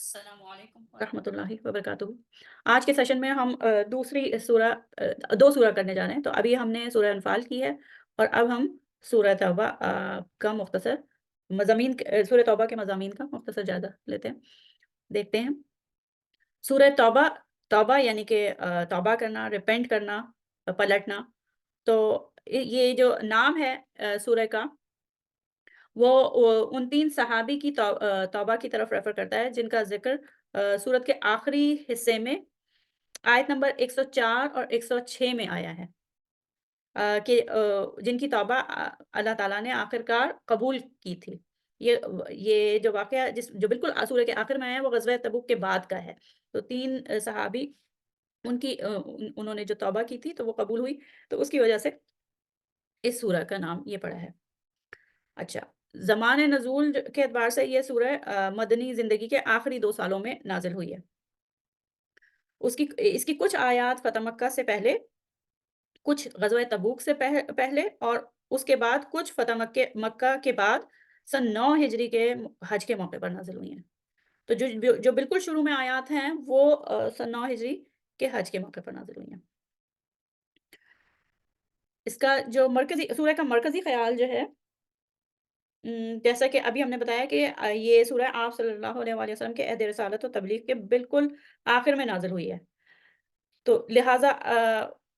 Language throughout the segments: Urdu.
السلام علیکم ورحمۃ اللہ وبرکاتہ۔ آج کے سیشن میں ہم دوسری سورہ 2 سورہ کرنے جا رہے ہیں۔ تو ابھی ہم نے سورہ انفال کی ہے اور اب ہم سورہ توبہ کا مختصر سورہ توبہ کے مضامین کا مختصر جائزہ لیتے ہیں، دیکھتے ہیں۔ سورہ توبہ، توبہ یعنی کہ توبہ کرنا، ریپینٹ کرنا، پلٹنا۔ تو یہ جو نام ہے سورہ کا، وہ ان 3 صحابی کی توبہ کی طرف ریفر کرتا ہے جن کا ذکر سورت کے آخری حصے میں آیت نمبر 104 اور 106 میں آیا ہے، کہ جن کی توبہ اللہ تعالیٰ نے آخرکار قبول کی تھی۔ یہ جو واقعہ جو بالکل سورہ کے آخر میں آیا ہے وہ غزوہ تبوک کے بعد کا ہے۔ تو 3 صحابی انہوں نے جو توبہ کی تھی تو وہ قبول ہوئی، تو اس کی وجہ سے اس سورہ کا نام یہ پڑا ہے۔ اچھا، زمان نزول کے اعتبار سے یہ سورہ مدنی زندگی کے آخری 2 سالوں میں نازل ہوئی ہے۔ اس کی کچھ آیات فتح مکہ سے پہلے، کچھ غزوہ تبوک سے پہلے اور اس کے بعد کچھ فتح مکہ کے بعد سن 9 ہجری کے حج کے موقع پر نازل ہوئی ہیں۔ تو جو بالکل شروع میں آیات ہیں وہ سن 9 ہجری کے حج کے موقع پر نازل ہوئی ہیں۔ اس کا جو سورہ کا مرکزی خیال جو ہے، جیسا کہ ابھی ہم نے بتایا کہ یہ سورہ آپ صلی اللہ علیہ وآلہ وسلم کے عہد رسالت و تبلیغ کے بالکل آخر میں نازل ہوئی ہے۔ تو لہٰذا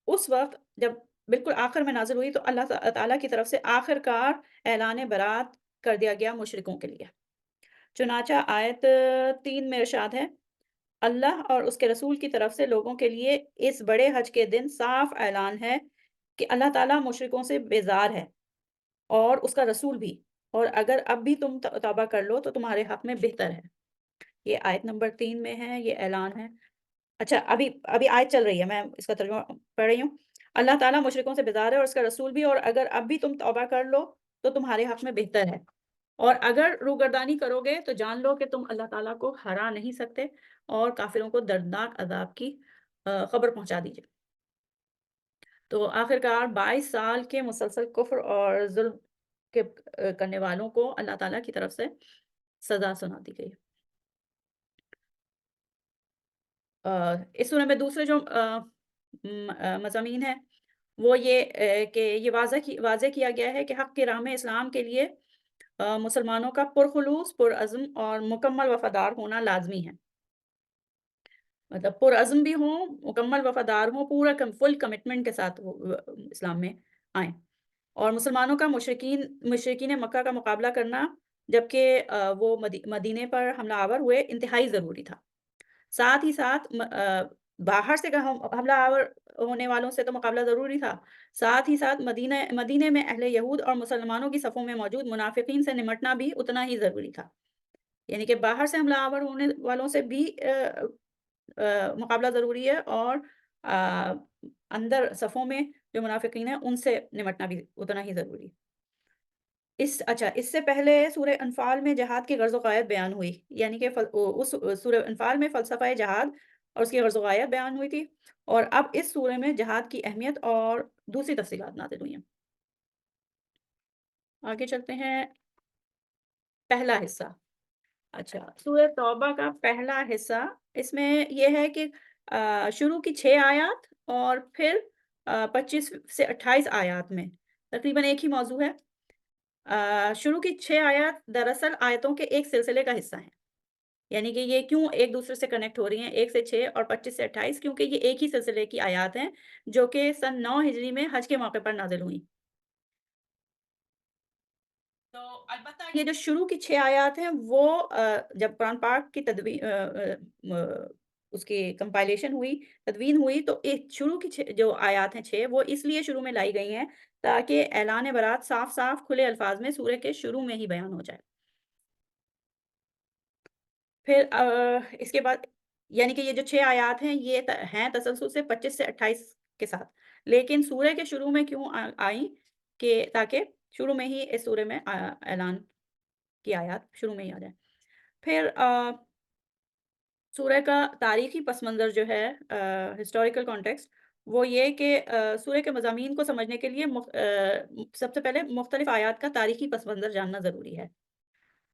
اس وقت جب بالکل آخر میں نازل ہوئی تو اللہ تعالیٰ کی طرف سے آخر کار اعلان برات کر دیا گیا مشرکوں کے لیے۔ چنانچہ آیت 3 میں ارشاد ہے، اللہ اور اس کے رسول کی طرف سے لوگوں کے لیے اس بڑے حج کے دن صاف اعلان ہے کہ اللہ تعالیٰ مشرکوں سے بیزار ہے اور اس کا رسول بھی، اور اگر اب بھی تم توبہ کر لو تو تمہارے حق میں بہتر ہے۔ یہ آیت نمبر 3 میں ہے، یہ اعلان ہے۔ اچھا، ابھی آیت چل رہی ہے، میں اس کا ترجمہ پڑھ رہی ہوں۔ اللہ تعالیٰ مشرکوں سے بیزار ہے اور اس کا رسول بھی، اور اگر اب بھی تم توبہ کر لو تو تمہارے حق میں بہتر ہے، اور اگر روگردانی کرو گے تو جان لو کہ تم اللہ تعالیٰ کو ہرا نہیں سکتے، اور کافروں کو دردناک عذاب کی خبر پہنچا دیجیے۔ تو آخرکار 22 سال کے مسلسل کفر اور ظلم کے کرنے والوں کو اللہ تعالیٰ کی طرف سے سزا سنا دی گئی۔ اس سورہ میں دوسرے جو مضامین ہیں وہ یہ کہ یہ واضح کیا گیا ہے کہ حق کی راہ میں اسلام کے لیے مسلمانوں کا پرخلوص، پرعزم اور مکمل وفادار ہونا لازمی ہے۔ مطلب پرعزم بھی ہوں، مکمل وفادار ہوں، پورا فل کمٹمنٹ کے ساتھ وہ اسلام میں آئیں۔ اور مسلمانوں کا مشرکین مکہ کا مقابلہ کرنا جبکہ وہ مدینے پر حملہ آور ہوئے انتہائی ضروری تھا۔ ساتھ ہی ساتھ باہر سے حملہ آور ہونے والوں سے تو مقابلہ ضروری تھا، ساتھ ہی ساتھ مدینے میں اہل یہود اور مسلمانوں کی صفوں میں موجود منافقین سے نمٹنا بھی اتنا ہی ضروری تھا۔ یعنی کہ باہر سے حملہ آور ہونے والوں سے بھی مقابلہ ضروری ہے، اور اندر صفوں میں جو منافقین ہیں ان سے نمٹنا بھی اتنا ہی ضروری ہے۔ اس سے پہلے سورہ انفال میں جہاد کی غرض و غایت بیان ہوئی، یعنی کہ اس سورہ انفال میں فلسفہ جہاد اور اس کی غرض و غایت بیان ہوئی تھی، اور اب اس سورہ میں جہاد کی اہمیت اور دوسری تفصیلات نازل ہوئی ہیں۔ آگے چلتے ہیں، پہلا حصہ۔ اچھا، سورہ توبہ کا پہلا حصہ، اس میں یہ ہے کہ شروع کی 6 آیات اور پھر 25 سے 28 آیات میں تقریباً ایک ہی موضوع ہے۔ شروع کی 6 آیات دراصل آیتوں کے ایک سلسلے کا حصہ ہیں، یعنی کہ یہ کیوں ایک دوسرے سے کنیکٹ ہو رہی ہیں، 1 سے 6 اور 25 سے 28، کیونکہ یہ ایک ہی سلسلے کی آیات ہیں جو کہ سن 9 ہجری میں حج کے موقع پر نازل ہوئیں۔ تو البتہ یہ جو شروع کی 6 آیات ہیں وہ جب قرآن پاک کی اس کی کمپائلیشن ہوئی، تدوین ہوئی، تو شروع کی جو آیات ہیں 6 وہ اس لیے شروع میں لائی گئی ہیں تاکہ اعلان برات صاف صاف کھلے الفاظ میں سورہ کے شروع میں ہی بیان ہو جائے۔ پھر اس کے بعد یعنی کہ یہ جو 6 آیات ہیں یہ ہیں تسلسل سے 25 سے 28 کے ساتھ، لیکن سورہ کے شروع میں کیوں آئیں، کہ تاکہ شروع میں ہی اس سورہ میں اعلان کی آیات شروع میں ہی آ جائیں۔ پھر سورہ کا تاریخی پس منظر جو ہے، ہسٹوریکل کانٹیکسٹ، وہ یہ کہ سورہ کے مضامین کو سمجھنے کے لیے سب سے پہلے مختلف آیات کا تاریخی پس منظر جاننا ضروری ہے۔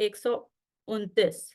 129,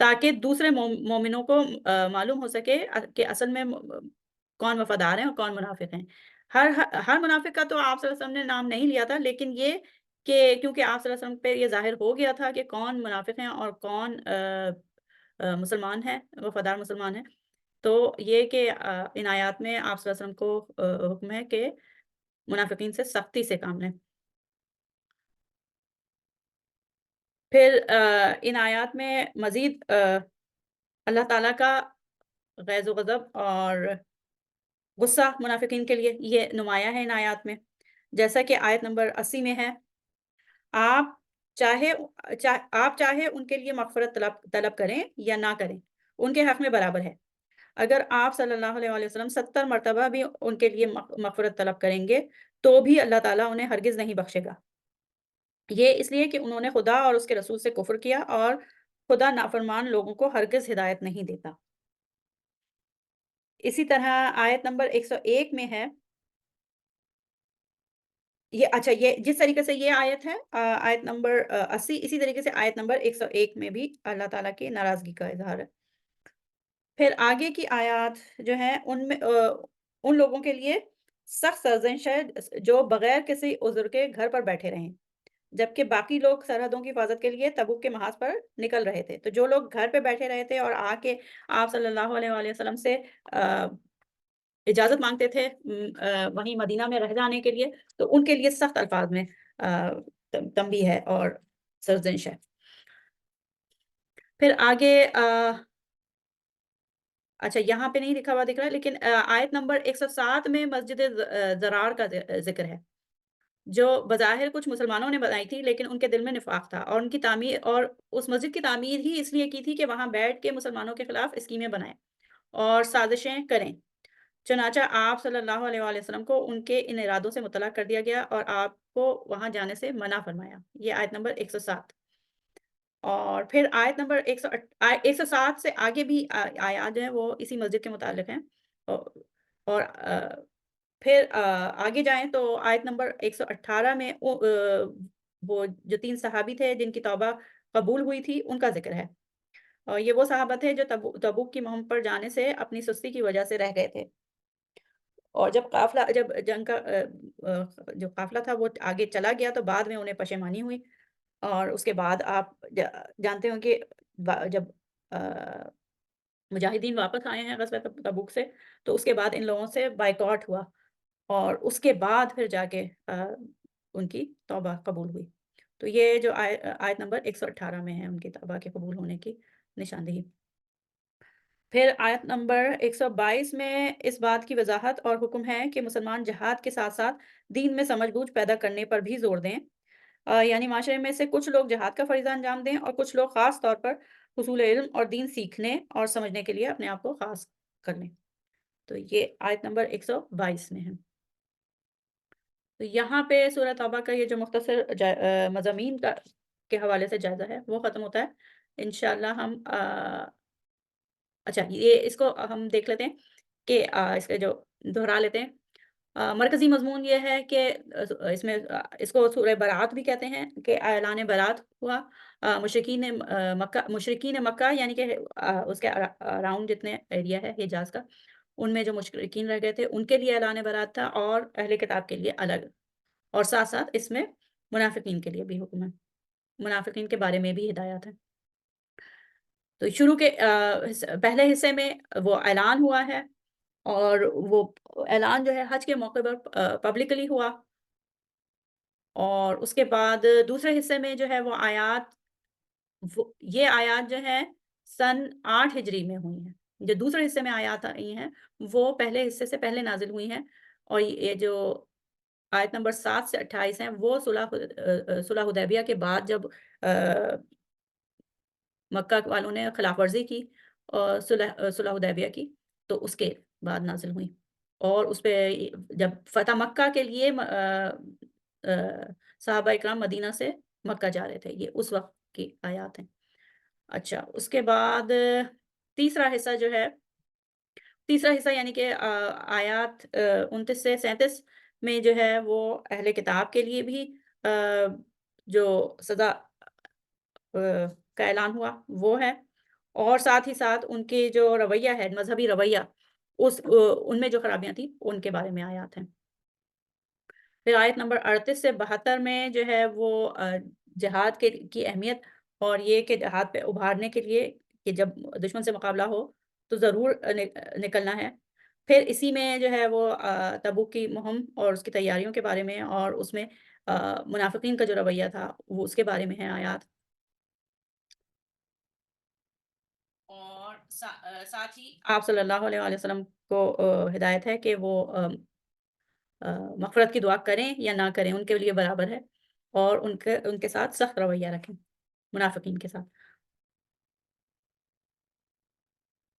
تاکہ دوسرے مومنوں کو معلوم ہو سکے کہ اصل میں کون وفادار ہیں اور کون منافق ہیں۔ ہر منافق کا تو آپ صلی اللہ علیہ وسلم نے نام نہیں لیا تھا، لیکن یہ کہ کیونکہ آپ صلی اللہ علیہ وسلم پہ یہ ظاہر ہو گیا تھا کہ کون منافق ہیں اور کون مسلمان ہیں، وفادار مسلمان ہیں، تو یہ کہ ان آیات میں آپ صلی اللہ علیہ وسلم کو حکم ہے کہ منافقین سے سختی سے کام لیں۔ پھر ان آیات میں مزید اللہ تعالیٰ کا غیظ و غضب اور غصہ منافقین کے لیے یہ نمایاں ہے ان آیات میں۔ جیسا کہ آیت نمبر 80 میں ہے، آپ چاہے آپ چاہے ان کے لیے مغفرت طلب کریں یا نہ کریں، ان کے حق میں برابر ہے۔ اگر آپ صلی اللہ علیہ وآلہ وسلم 70 مرتبہ بھی ان کے لیے مغفرت طلب کریں گے، تو بھی اللہ تعالیٰ انہیں ہرگز نہیں بخشے گا۔ یہ اس لیے کہ انہوں نے خدا اور اس کے رسول سے کفر کیا اور خدا نافرمان لوگوں کو ہرگز ہدایت نہیں دیتا۔ اسی طرح آیت نمبر 101 میں ہے، یہ جس طریقے سے یہ آیت ہے آیت نمبر 80، اسی طریقے سے آیت نمبر 101 میں بھی اللہ تعالیٰ کی ناراضگی کا اظہار ہے۔ پھر آگے کی آیات جو ہیں ان میں ان لوگوں کے لیے سخت سرزنش ہے جو بغیر کسی عذر کے گھر پر بیٹھے رہیں، جبکہ باقی لوگ سرحدوں کی حفاظت کے لیے تبوک کے محاذ پر نکل رہے تھے۔ تو جو لوگ گھر پہ بیٹھے رہے تھے اور آ کے آپ صلی اللہ علیہ وآلہ وسلم سے اجازت مانگتے تھے وہیں مدینہ میں رہ جانے کے لیے، تو ان کے لیے سخت الفاظ میں تنبیہ ہے اور سرزنش ہے۔ پھر آگے اچھا یہاں پہ نہیں لکھا ہوا دکھ رہا ہے، لیکن آیت نمبر 107 میں مسجد ضرار کا ذکر ہے، جو بظاہر کچھ مسلمانوں نے بنائی تھی، لیکن ان کے دل میں نفاق تھا اور ان کی تعمیر اور اس مسجد کی تعمیر ہی اس لیے کی تھی کہ وہاں بیٹھ کے مسلمانوں کے خلاف اسکیمیں بنائیں اور سازشیں کریں۔ چنانچہ آپ صلی اللہ علیہ وآلہ وسلم کو ان کے ان ارادوں سے مطلع کر دیا گیا اور آپ کو وہاں جانے سے منع فرمایا۔ یہ آیت نمبر 107۔ اور پھر آیت نمبر 107 سے آگے بھی آیات جو ہیں وہ اسی مسجد کے متعلق ہیں، اور پھر آگے جائیں تو آیت نمبر 118 میں وہ جو 3 صحابی تھے جن کی توبہ قبول ہوئی تھی ان کا ذکر ہے، اور یہ وہ صحابہ تھے جو تبوک کی مہم پر جانے سے اپنی سستی کی وجہ سے رہ گئے تھے، اور جب جنگ کا جو قافلہ تھا وہ آگے چلا گیا تو بعد میں انہیں پشیمانی ہوئی، اور اس کے بعد آپ جانتے ہوں کہ جب مجاہدین واپس آئے ہیں غزوہ تبوک سے، تو اس کے بعد ان لوگوں سے بائیکاٹ ہوا اور اس کے بعد پھر جا کے ان کی توبہ قبول ہوئی۔ تو یہ جو آیت نمبر 118 میں ہے ان کی توبہ کے قبول ہونے کی نشاندہی۔ پھر آیت نمبر 122 میں اس بات کی وضاحت اور حکم ہے کہ مسلمان جہاد کے ساتھ ساتھ دین میں سمجھ بوجھ پیدا کرنے پر بھی زور دیں، یعنی معاشرے میں سے کچھ لوگ جہاد کا فریضہ انجام دیں اور کچھ لوگ خاص طور پر حصول علم اور دین سیکھنے اور سمجھنے کے لیے اپنے آپ کو خاص کر لیں۔ تو یہ آیت نمبر 122 میں ہے۔ تو یہاں پہ سورہ توبہ کا یہ جو مختصر مضامین کے حوالے سے جائزہ ہے وہ ختم ہوتا ہے۔ انشاءاللہ ہم اچھا اس کو ہم دیکھ لیتے ہیں کہ اس کے جو دہرا لیتے ہیں۔ مرکزی مضمون یہ ہے کہ اس میں اس کو سورہ برات بھی کہتے ہیں کہ اعلان برات ہوا، مشرکین مکہ یعنی کہ اس کے اراؤنڈ جتنے ایریا ہے حجاز کا، ان میں جو مشرکین رہ گئے تھے ان کے لیے اعلان برات تھا، اور اہل کتاب کے لیے الگ، اور ساتھ ساتھ اس میں منافقین کے لیے بھی حکم ہے، منافقین کے بارے میں بھی ہدایات ہے۔ تو شروع کے پہلے حصے میں وہ اعلان ہوا ہے، اور وہ اعلان جو ہے حج کے موقع پر پبلکلی ہوا، اور اس کے بعد دوسرے حصے میں جو ہے وہ آیات یہ آیات جو ہیں سن 8 ہجری میں ہوئی ہیں۔ جو دوسرے حصے میں آیات آئی ہیں وہ پہلے حصے سے پہلے نازل ہوئی ہیں، اور یہ جو آیت نمبر 7 سے 28 ہیں وہ صلح حدیبیہ کے بعد جب مکہ والوں نے خلاف ورزی کی اور صلح حدیبیہ کی، تو اس کے بعد نازل ہوئی، اور اس پہ جب فتح مکہ کے لیے صحابہ اکرام مدینہ سے مکہ جا رہے تھے، یہ اس وقت کی آیات ہیں۔ اچھا اس کے بعد تیسرا حصہ جو ہے، تیسرا حصہ یعنی کہ آیات 29 سے 37 میں جو ہے وہ اہل کتاب کے لیے بھی جو سزا کا اعلان ہوا وہ ہے، اور ساتھ ہی ساتھ ان کی جو رویہ ہے، مذہبی رویہ، ان میں جو خرابیاں تھیں، ان کے بارے میں آیات ہیں۔ پھر آیت نمبر 38 سے 72 میں جو ہے وہ جہاد کی اہمیت اور یہ کہ جہاد پہ ابھارنے کے لیے کہ جب دشمن سے مقابلہ ہو تو ضرور نکلنا ہے۔ پھر اسی میں جو ہے وہ تبوک کی مہم اور اس کی تیاریوں کے بارے میں اور اس میں منافقین کا جو رویہ تھا وہ اس کے بارے میں ہے آیات۔ اور ساتھ ہی آپ صلی اللہ علیہ وآلہ وسلم کو ہدایت ہے کہ وہ مغفرت کی دعا کریں یا نہ کریں، ان کے لیے برابر ہے اور ان کے ساتھ سخت رویہ رکھیں، منافقین کے ساتھ۔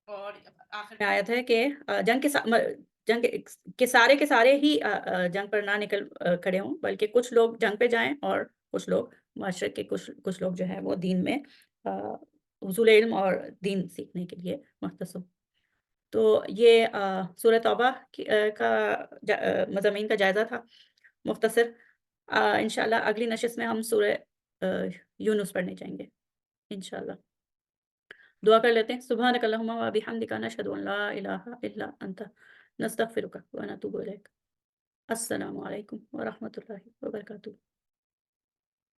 اور آخر میں آیت ہے کہ جنگ کے سارے ہی جنگ پر نہ نکل کھڑے ہوں، بلکہ کچھ لوگ جنگ پہ جائیں اور کچھ لوگ معاشرے کے کچھ لوگ جو ہیں وہ دین میں آ حصول علم اور دین سیکھنے کے لیے مختص ہوں۔ تو یہ سورہ توبہ کا مضامین کا جائزہ تھا مختصر۔ انشاءاللہ اگلی نشست میں ہم سورہ آ یونس پڑھنے جائیں گے انشاءاللہ۔ دعا کر لیتے ہیں۔ سبحانک اللہم و بحمدک نشہد ان لا الہ الا انت نستغفرک و نتوب الیک۔ السلام علیکم ورحمۃ اللہ وبرکاتہ۔